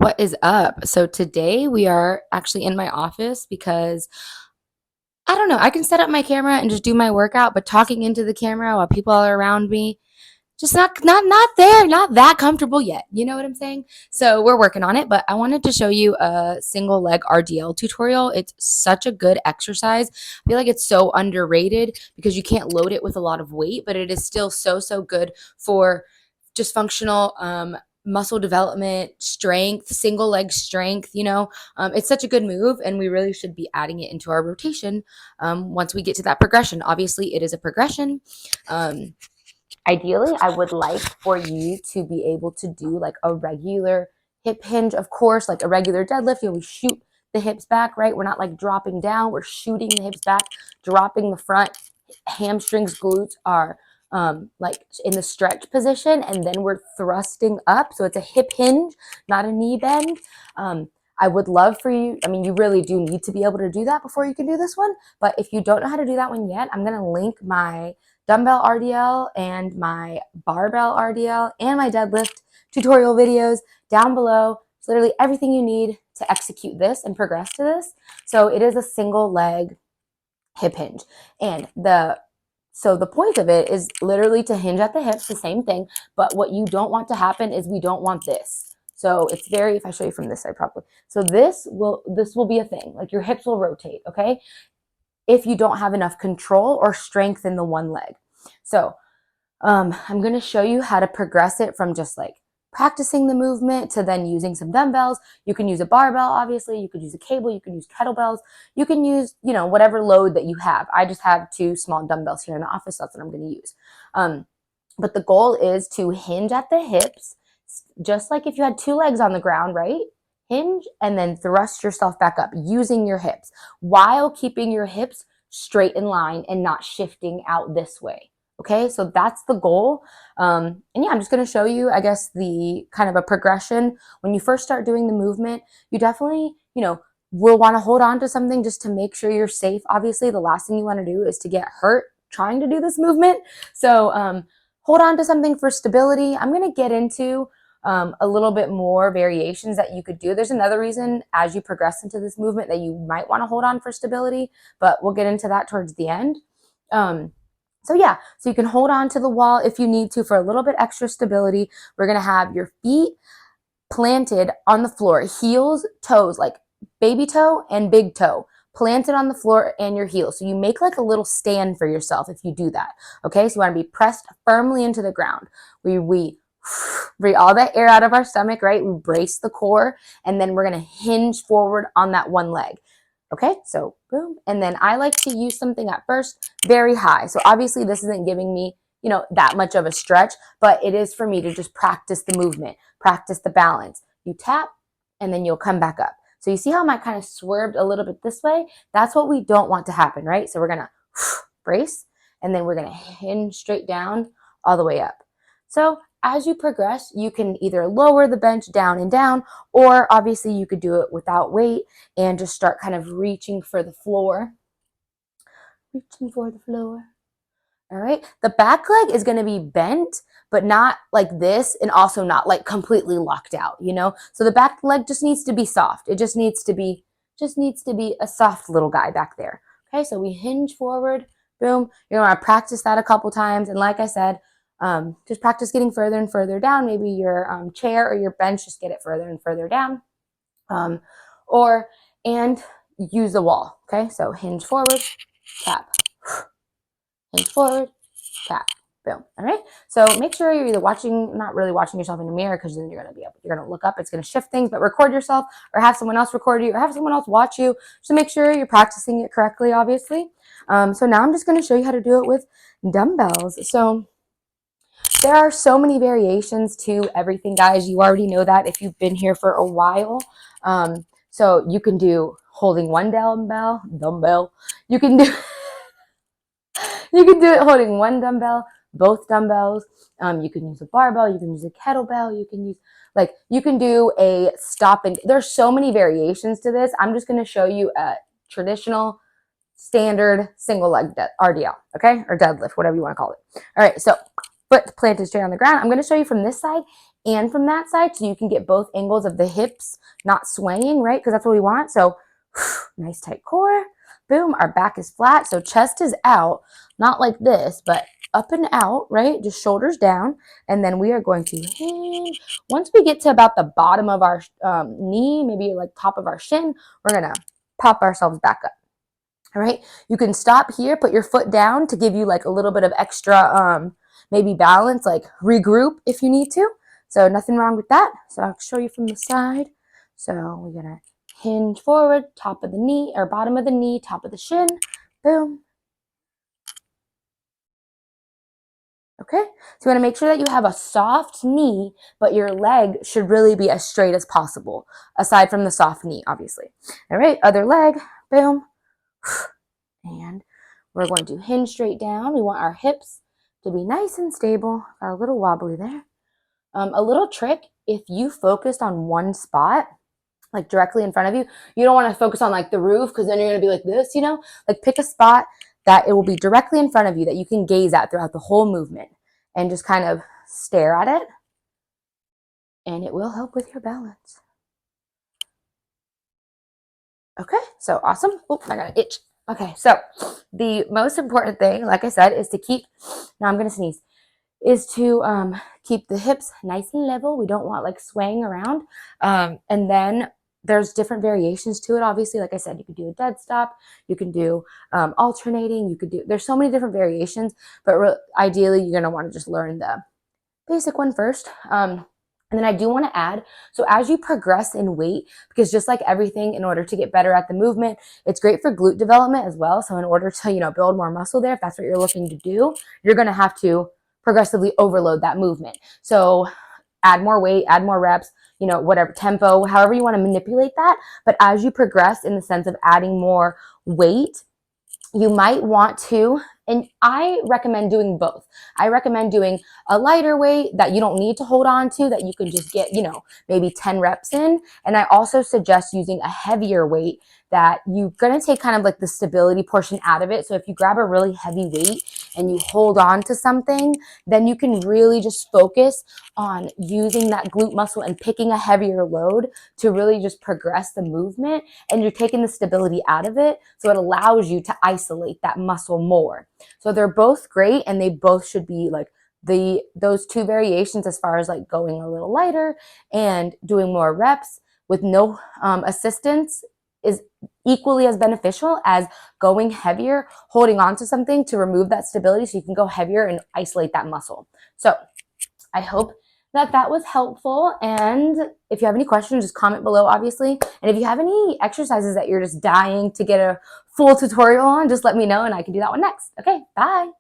What is up? So today we are actually in my office because I don't know, I can set up my camera and just do my workout, but talking into the camera while people are around me, just not there, not that comfortable yet. You know what I'm saying? So we're working on it, but I wanted to show you a single leg RDL tutorial. It's such a good exercise. I feel like it's so underrated because you can't load it with a lot of weight, but it is still so good for just functional muscle development, strength, single leg strength. It's such a good move, and we really should be adding it into our rotation once we get to that progression. Obviously, it is a progression. Ideally, I would like for you to be able to do like a regular hip hinge, of course, like a regular deadlift. We shoot the hips back, right? We're not like dropping down, we're shooting the hips back, dropping the front. Hamstrings, glutes are like in the stretch position, and then we're thrusting up. So it's a hip hinge, not a knee bend. I would love for you, you really do need to be able to do that before you can do this one. But if you don't know how to do that one yet, I'm going to link my dumbbell RDL and my barbell RDL and my deadlift tutorial videos down below. It's literally everything you need to execute this and progress to this. So it is a single leg hip hinge. And the point of it is literally to hinge at the hips, the same thing. But what you don't want to happen is we don't want this. So it's very, if I show you from this side probably. So this will be a thing. Like your hips will rotate, okay? If you don't have enough control or strength in the one leg. So I'm going to show you how to progress it from just like practicing the movement to then using some dumbbells. You can use a barbell, obviously. You could use a cable. You can use kettlebells. You can use, whatever load that you have. I just have 2 small dumbbells here in the office. So that's what I'm going to use. But the goal is to hinge at the hips, just like if you had 2 legs on the ground, right? Hinge and then thrust yourself back up using your hips while keeping your hips straight in line and not shifting out this way. Okay, so that's the goal. And yeah, I'm just going to show you, I guess, the kind of a progression. When you first start doing the movement, you definitely, will want to hold on to something just to make sure you're safe. Obviously, the last thing you want to do is to get hurt trying to do this movement. So hold on to something for stability. I'm going to get into a little bit more variations that you could do. There's another reason as you progress into this movement that you might want to hold on for stability, but we'll get into that towards the end. So you can hold on to the wall if you need to for a little bit extra stability. We're going to have your feet planted on the floor, heels, toes, like baby toe and big toe, planted on the floor and your heels. So you make like a little stand for yourself if you do that. Okay, so you want to be pressed firmly into the ground. We breathe all that air out of our stomach, right? We brace the core, and then we're going to hinge forward on that one leg. Okay, so boom. And then I like to use something at first very high. So obviously this isn't giving me, that much of a stretch, but it is for me to just practice the movement, practice the balance. You tap and then you'll come back up. So you see how I kind of swerved a little bit this way? That's what we don't want to happen, right? So we're going to brace, and then we're going to hinge straight down all the way up. So as you progress, you can either lower the bench down and down, or obviously you could do it without weight and just start kind of reaching for the floor. Reaching for the floor. All right. The back leg is going to be bent, but not like this, and also not like completely locked out, So the back leg just needs to be soft. It just needs to be a soft little guy back there. Okay. So we hinge forward. Boom. You're going to want to practice that a couple times. And like I said, just practice getting further and further down. Maybe your chair or your bench, just get it further and further down. And use the wall. Okay. So hinge forward, tap. Hinge forward, tap, boom. All right. So make sure you're either not really watching yourself in the mirror, because then you're going to look up. It's going to shift things, but record yourself or have someone else record you or have someone else watch you. Just to make sure you're practicing it correctly, obviously. So now I'm just going to show you how to do it with dumbbells. So there are so many variations to everything, guys. You already know that if you've been here for a while. So you can do holding one dumbbell. You can do it holding one dumbbell, both dumbbells. You can use a barbell. You can use a kettlebell. You can do a stop and there's so many variations to this. I'm just going to show you a traditional standard single leg RDL, okay? Or deadlift, whatever you want to call it. All right, so foot planted straight on the ground. I'm going to show you from this side and from that side, so you can get both angles of the hips not swaying, right? Because that's what we want. So nice tight core. Boom, our back is flat. So chest is out, not like this, but up and out, right? Just shoulders down. And then we are going to hinge. Once we get to about the bottom of our knee, maybe like top of our shin, we're going to pop ourselves back up. All right. You can stop here, put your foot down to give you like a little bit of extra maybe balance, like regroup if you need to. So nothing wrong with that. So I'll show you from the side. So we're going to hinge forward, top of the knee, or bottom of the knee, top of the shin. Boom. Okay, so you want to make sure that you have a soft knee, but your leg should really be as straight as possible, aside from the soft knee, obviously. All right, other leg, boom. And we're going to hinge straight down. We want our hips to be nice and stable. Are a little wobbly there. A little trick, if you focused on one spot, like directly in front of you, you don't want to focus on like the roof because then you're going to be like this, you know? Like pick a spot that it will be directly in front of you that you can gaze at throughout the whole movement and just kind of stare at it, and it will help with your balance. Okay, so awesome. Oh, I got an itch. Okay, so the most important thing, like I said, is to keep, now I'm going to sneeze, is to keep the hips nice and level. We don't want like swaying around. And then there's different variations to it. Obviously, like I said, you could do a dead stop, you can do alternating, you could do, there's so many different variations, but ideally you're going to want to just learn the basic one first. And then I do want to add, so as you progress in weight, because just like everything, in order to get better at the movement, it's great for glute development as well. So in order to, you know, build more muscle there, if that's what you're looking to do, you're going to have to progressively overload that movement. So add more weight, add more reps, you know, whatever tempo, however you want to manipulate that. But as you progress in the sense of adding more weight, you might want to, and I recommend doing both. I recommend doing a lighter weight that you don't need to hold on to, that you can just get, you know, maybe 10 reps in. And I also suggest using a heavier weight that you're going to take kind of like the stability portion out of it. So if you grab a really heavy weight and you hold on to something, then you can really just focus on using that glute muscle and picking a heavier load to really just progress the movement. And you're taking the stability out of it. So it allows you to isolate that muscle more. So they're both great, and they both should be like those two variations as far as like going a little lighter and doing more reps with no assistance is equally as beneficial as going heavier, holding on to something to remove that stability so you can go heavier and isolate that muscle. So I hope that was helpful. And if you have any questions, just comment below, obviously. And if you have any exercises that you're just dying to get a full tutorial on, just let me know and I can do that one next. Okay, bye.